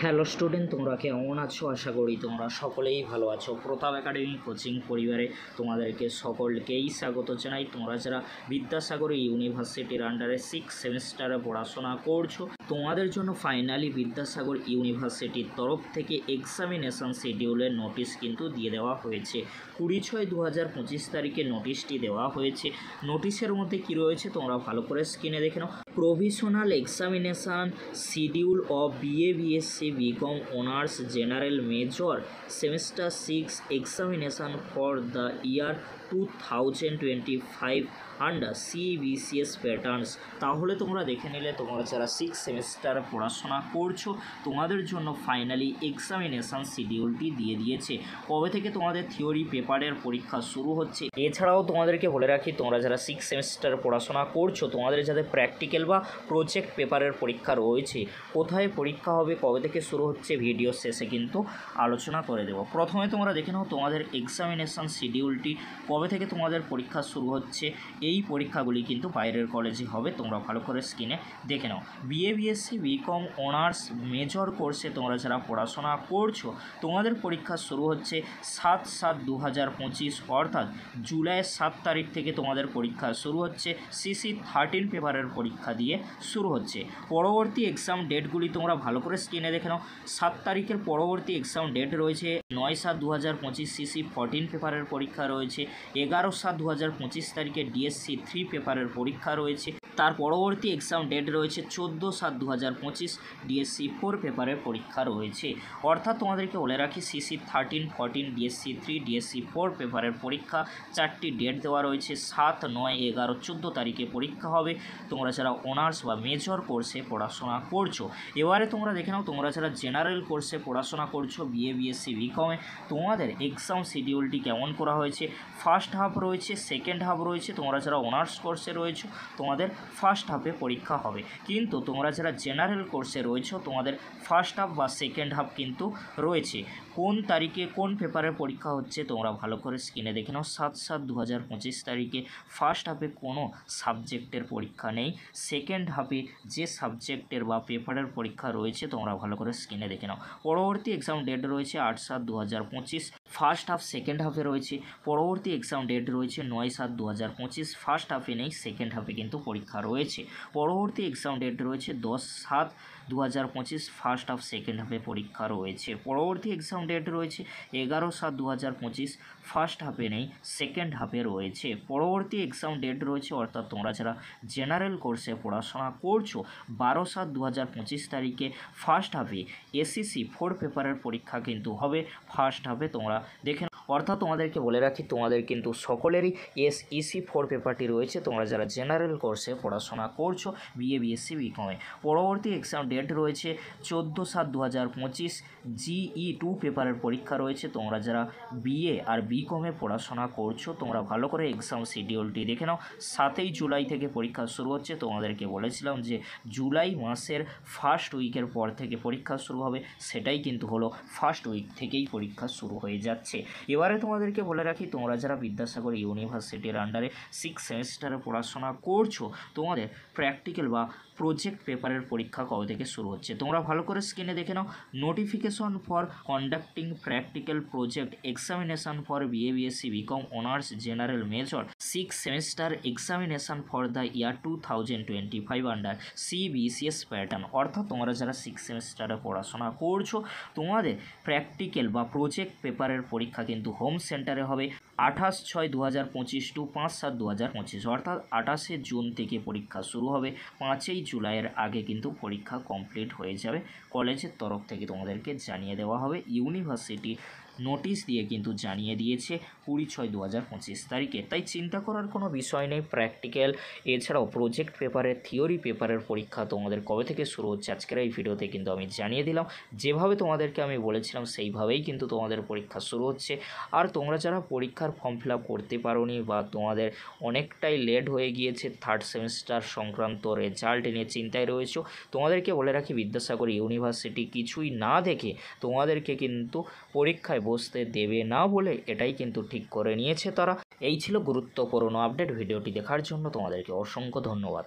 Hello student, তোমরা কেমন আছো? আশা করি তোমরা সকলেই ভালো আছো। প্রতাপ একাডেমি কোচিং পরিবারে তোমাদেরকে সকলকেই স্বাগত জানাই। তোমরা যারা বিদ্যাসাগর ইউনিভার্সিটির আন্ডারে 6 সেমিস্টারে পড়াশোনা করছো, তোমাদের জন্য ফাইনালি বিদ্যাসাগর ইউনিভার্সিটির তরফ থেকে এক্সামিনেশন শিডিউলের নোটিশ কিন্তু দিয়ে দেওয়া হয়েছে। 20/6/2025 তারিখে নোটিশটি দেওয়া হয়েছে। নোটিশের মধ্যে কি রয়েছে তোমরা ভালো করে স্ক্রিনে দেখে নাও। Provisional examination schedule of BA BSc BCom honours general major semester 6 examination for the year 2025 under CBCS patterns. তাহলে তোমরা দেখে নিলে তোমরা যারা 6 সেমিস্টার পড়াশোনা করছো তোমাদের জন্য ফাইনালি এক্সামিনেশন শিডিউলটি দিয়ে দিয়েছে। কবে থেকে তোমাদের থিওরি পেপারের পরীক্ষা শুরু হচ্ছে। এছাড়াও তোমাদেরকে বলে রাখি, তোমরা যারা 6 সেমিস্টার পড়াশোনা করছো তোমাদের যাদের প্র্যাকটিক্যাল বা প্রজেক্ট পেপারের পরীক্ষা রয়েছে, কোথায় পরীক্ষা হবে, কবে থেকে শুরু হচ্ছে, ভিডিও শেষে কিন্তু আলোচনা করে দেব। প্রথমে তোমরা দেখে নাও তোমাদের এক্সামিনেশন শিডিউলটি কবে থেকে তোমাদের পরীক্ষা শুরু হচ্ছে। এই পরীক্ষাগুলি কিন্তু বাইরের কলেজে হবে, তোমরা ভালো করে স্ক্রিনে দেখে নাও। BA BSc BCom honours major কোর্সে তোমরা যারা পড়াশোনা করছো তোমাদের পরীক্ষা শুরু হচ্ছে 7/7/2025 অর্থাৎ জুলাইয়ের 7 তারিখ থেকে তোমাদের পরীক্ষা শুরু হচ্ছে। CC 13 পেপারের পরীক্ষা দিয়ে শুরু হচ্ছে। পরবর্তী এক্সাম ডেটগুলি তোমরা ভালো করে স্ক্রিনে দেখে নাও। 7 তারিখের পরবর্তী এক্সাম ডেট রয়েছে 9/7/2025 CC 14 পেপারের পরীক্ষা রয়েছে। 11/7/2025 তারিখে DSC 3 পেপারের পরীক্ষা রয়েছে। তার পরবর্তী এক্সাম ডেট রয়েছে 14/7/2025 DSC 4 পেপারের পরীক্ষা রয়েছে। অর্থাৎ তোমাদেরকে বলে রাখি CC 13, 14, DSC 3, DSC 4 পেপারের পরীক্ষা 4টি ডেট দেওয়া রয়েছে। 7, 9, 11, 14 তারিখে পরীক্ষা হবে তোমরা যারা অনার্স বা মেজর কোর্সে পড়াশোনা করছো। এবারে তোমরা দেখে নাও তোমরা যারা জেনারেল কোর্সে পড়াশোনা করছো BA BSc BCom-এ তোমাদের এক্সাম শিডিউলটি কেমন করা হয়েছে। ফার্স্ট হাফ রয়েছে, সেকেন্ড হাফ রয়েছে। তোমরা যারা অনার্স কোর্সে রয়েছো তোমাদের ফার্স্ট হাফে পরীক্ষা হবে, কিন্তু তোমরা যারা জেনারেল কোর্সে রয়েছো তোমাদের ফার্স্ট হাফ বা সেকেন্ড হাফ কিন্তু রয়েছে। কোন তারিখে কোন পেপারের পরীক্ষা হচ্ছে তোমরা ভালো করে স্ক্রিনে দেখে নাও। 7/7/2025 তারিখে ফার্স্ট হাফে কোনো সাবজেক্টের পরীক্ষা নেই। সেকেন্ড হাফে যে সাবজেক্টের বা পেপারের পরীক্ষা রয়েছে তোমরা ভালো করে স্ক্রিনে দেখে নাও। পরবর্তী এক্সাম ডেট রয়েছে 8/7/2025 ফার্স্ট হাফ, সেকেন্ড হাফে রয়েছে। পরবর্তী এক্সাম ডেট রয়েছে 9/7/2025 ফার্স্ট হাফে নেই, সেকেন্ড হাফে কিন্তু পরীক্ষা রয়েছে। পরবর্তী এক্সাম ডেট রয়েছে 10/7/2025 ফার্স্ট হাফ, সেকেন্ড হাফে পরীক্ষা রয়েছে। পরবর্তী এক্সাম ডেট রয়েছে 11/7/2025 ফার্স্ট হাফে নেই, সেকেন্ড হাফে রয়েছে। পরবর্তী এক্সাম ডেট রয়েছে অর্থাৎ তোমরা যারা জেনারেল কোর্সে পড়াশোনা করছো 12/7/2025 তারিখে ফার্স্ট হাফে SEC 4 পেপারের পরীক্ষা কিন্তু হবে। ফার্স্ট হাফে তোমরা দেখে অর্থাৎ তোমাদেরকে বলে রাখি তোমাদের কিন্তু সকলেরই SEC 4 পেপারটি রয়েছে তোমরা যারা জেনারেল কোর্সে পড়াশোনা করছো BA BSc BCom-এ। পরবর্তী এক্সাম ডেট রয়েছে 14/7/2025 GE 2 পেপারের পরীক্ষা রয়েছে। তোমরা যারা BA আর BCom-এ পড়াশোনা করছো তোমরা ভালো করে এক্সাম শিডিউলটি দেখে নাও। 7 জুলাই থেকে পরীক্ষা শুরু হচ্ছে। তোমাদেরকে বলেছিলাম যে জুলাই মাসের ফার্স্ট উইকের পর থেকে পরীক্ষা শুরু হবে, সেটাই কিন্তু হলো। ফার্স্ট উইক থেকেই পরীক্ষা শুরু হয়ে যাচ্ছে। এবারে তোমাদেরকে বলে রাখি তোমরা যারা বিদ্যাসাগর ইউনিভার্সিটির আন্ডারে 6 সেমিস্টারে পড়াশোনা করছো তোমাদের প্র্যাকটিক্যাল বা প্রজেক্ট পেপারের পরীক্ষা কবে থেকে শুরু হচ্ছে তোমরা ভালো করে স্ক্রিনে দেখে নাও। Notification for conducting practical project examination for BA BSc BCom honours general major 6 semester examination for the year 2025 under CBCS pattern. অর্থাৎ তোমরা যারা 6 সেমিস্টারে পড়াশোনা করছো তোমাদের প্র্যাকটিক্যাল বা প্রজেক্ট পেপারের পরীক্ষা কিন্তু হোম সেন্টারে হবে 28/6/2025 টু 5/7/2025 অর্থাৎ 28শে জুন থেকে পরীক্ষা শুরু হবে। 5ই জুলাইয়ের আগে কিন্তু পরীক্ষা কমপ্লিট হয়ে যাবে। কলেজের তরফ থেকে তোমাদেরকে জানিয়ে দেওয়া হবে। ইউনিভার্সিটি নোটিশ দিয়ে কিন্তু জানিয়ে দিয়েছে 20/6/2025 তারিখে। তাই চিন্তা করার কোনো বিষয় নেই। প্র্যাকটিক্যাল এছাড়াও প্রজেক্ট পেপারের থিওরি পেপারের পরীক্ষা তোমাদের কবে থেকে শুরু হচ্ছে আজকের এই ভিডিওতে কিন্তু আমি জানিয়ে দিলাম। যেভাবে তোমাদেরকে আমি বলেছিলাম সেইভাবেই কিন্তু তোমাদের পরীক্ষা শুরু হচ্ছে। আর তোমরা যারা পরীক্ষার ফর্ম ফিল আপ করতে পারোনি বা তোমাদের অনেকটাই লেট হয়ে গিয়েছে থার্ড সেমিস্টার সংক্রান্ত রেজাল্ট নিয়ে চিন্তায় রয়েছো, তোমাদেরকে বলে রাখি বিদ্যাসাগর ইউনিভার্সিটি কিছুই না দেখে তোমাদেরকে কিন্তু পরীক্ষায় বসতে দেবে না বলে এটাই কিন্তু ঠিক করে নিয়েছে তারা। এই ছিল গুরুত্বপূর্ণ আপডেট। ভিডিওটি দেখার জন্য তোমাদেরকে অসংখ্য ধন্যবাদ।